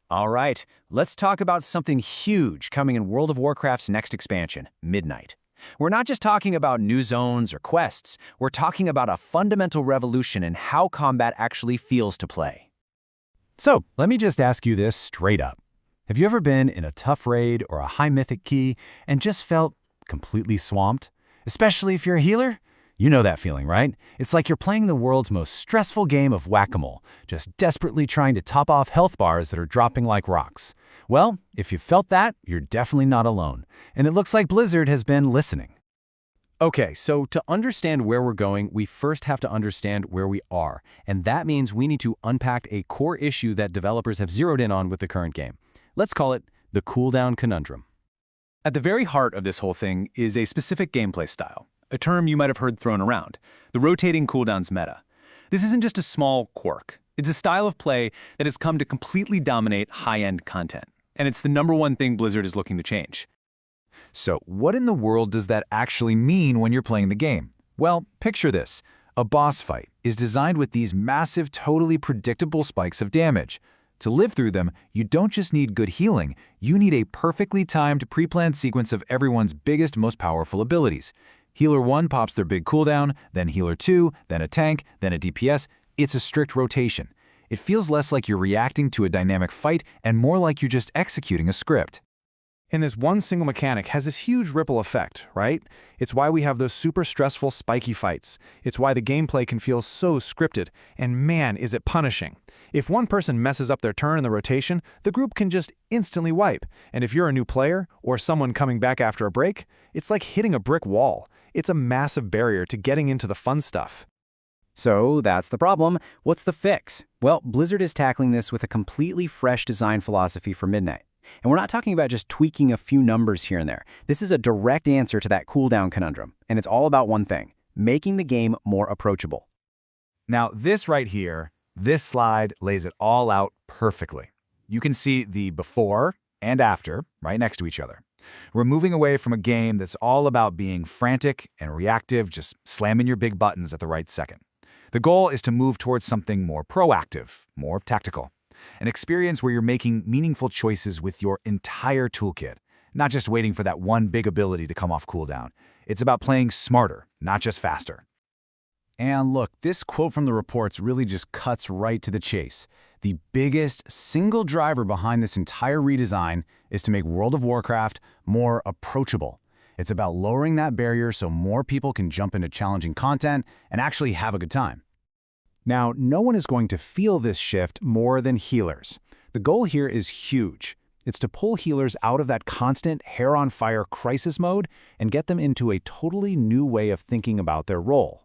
All right, let's talk about something huge coming in World of Warcraft's next expansion, Midnight. We're not just talking about new zones or quests, we're talking about a fundamental revolution in how combat actually feels to play. So, let me just ask you this straight up. Have you ever been in a tough raid or a high mythic key and just felt completely swamped? Especially if you're a healer? You know that feeling, right? It's like you're playing the world's most stressful game of whack-a-mole, just desperately trying to top off health bars that are dropping like rocks. Well, if you felt that, you're definitely not alone. And it looks like Blizzard has been listening. Okay, so to understand where we're going, we first have to understand where we are. And that means we need to unpack a core issue that developers have zeroed in on with the current game. Let's call it the cooldown conundrum. At the very heart of this whole thing is a specific gameplay style, a term you might have heard thrown around, the rotating cooldowns meta. This isn't just a small quirk. It's a style of play that has come to completely dominate high-end content. And it's the #1 thing Blizzard is looking to change. So, what in the world does that actually mean when you're playing the game? Well, picture this. A boss fight is designed with these massive, totally predictable spikes of damage. To live through them, you don't just need good healing, you need a perfectly timed, pre-planned sequence of everyone's biggest, most powerful abilities. Healer 1 pops their big cooldown, then Healer 2, then a tank, then a DPS. It's a strict rotation. It feels less like you're reacting to a dynamic fight and more like you're just executing a script. And this one single mechanic has this huge ripple effect, right? It's why we have those super stressful, spiky fights. It's why the gameplay can feel so scripted, and man, is it punishing. If one person messes up their turn in the rotation, the group can just instantly wipe. And if you're a new player, or someone coming back after a break, it's like hitting a brick wall. It's a massive barrier to getting into the fun stuff. So that's the problem. What's the fix? Well, Blizzard is tackling this with a completely fresh design philosophy for Midnight. And we're not talking about just tweaking a few numbers here and there. This is a direct answer to that cooldown conundrum, and it's all about one thing: making the game more approachable. Now, this right here, this slide lays it all out perfectly. You can see the before and after right next to each other. We're moving away from a game that's all about being frantic and reactive, just slamming your big buttons at the right second. The goal is to move towards something more proactive, more tactical. An experience where you're making meaningful choices with your entire toolkit, not just waiting for that one big ability to come off cooldown. It's about playing smarter, not just faster. And look, this quote from the reports really just cuts right to the chase. The biggest single driver behind this entire redesign is to make World of Warcraft more approachable. It's about lowering that barrier so more people can jump into challenging content and actually have a good time. Now, no one is going to feel this shift more than healers. The goal here is huge. It's to pull healers out of that constant hair-on-fire crisis mode and get them into a totally new way of thinking about their role.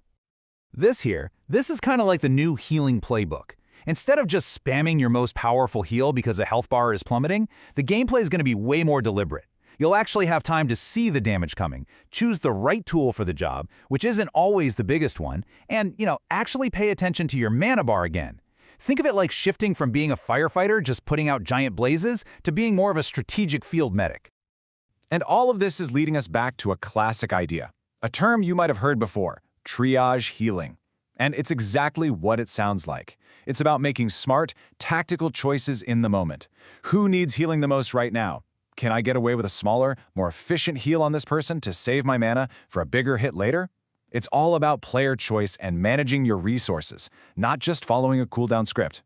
This is kind of like the new healing playbook. Instead of just spamming your most powerful heal because a health bar is plummeting, the gameplay is going to be way more deliberate. You'll actually have time to see the damage coming, choose the right tool for the job, which isn't always the biggest one, and, actually pay attention to your mana bar again. Think of it like shifting from being a firefighter just putting out giant blazes to being more of a strategic field medic. And all of this is leading us back to a classic idea, a term you might have heard before: triage healing. And it's exactly what it sounds like. It's about making smart, tactical choices in the moment. Who needs healing the most right now? Can I get away with a smaller, more efficient heal on this person to save my mana for a bigger hit later? It's all about player choice and managing your resources, not just following a cooldown script.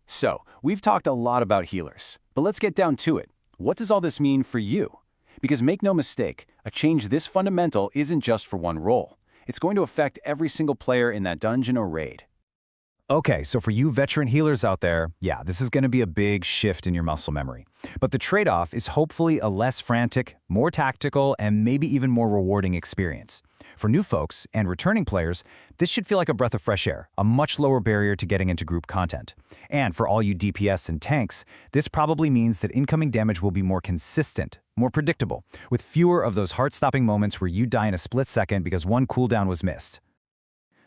So, we've talked a lot about healers, but let's get down to it. What does all this mean for you? Because make no mistake, a change this fundamental isn't just for one role. It's going to affect every single player in that dungeon or raid. Okay, so for you veteran healers out there, yeah, this is going to be a big shift in your muscle memory. But the trade-off is hopefully a less frantic, more tactical, and maybe even more rewarding experience. For new folks and returning players, this should feel like a breath of fresh air, a much lower barrier to getting into group content. And for all you DPS and tanks, this probably means that incoming damage will be more consistent, more predictable, with fewer of those heart-stopping moments where you die in a split second because one cooldown was missed.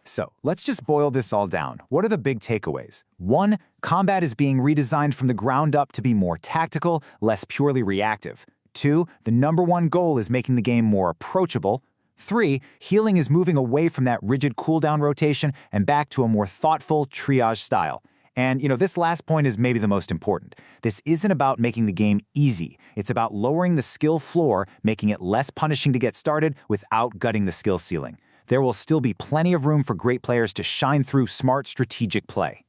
So, let's just boil this all down. What are the big takeaways? 1. Combat is being redesigned from the ground up to be more tactical, less purely reactive. 2. The #1 goal is making the game more approachable. 3. Healing is moving away from that rigid cooldown rotation and back to a more thoughtful triage style. And, this last point is maybe the most important. This isn't about making the game easy. It's about lowering the skill floor, making it less punishing to get started without gutting the skill ceiling. There will still be plenty of room for great players to shine through smart strategic play.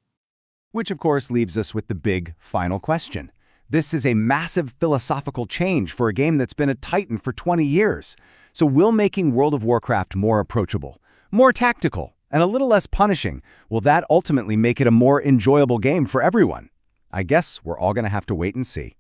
Which, of course, leaves us with the big final question. This is a massive philosophical change for a game that's been a titan for 20 years. So will making World of Warcraft more approachable, more tactical, and a little less punishing, will that ultimately make it a more enjoyable game for everyone? I guess we're all going to have to wait and see.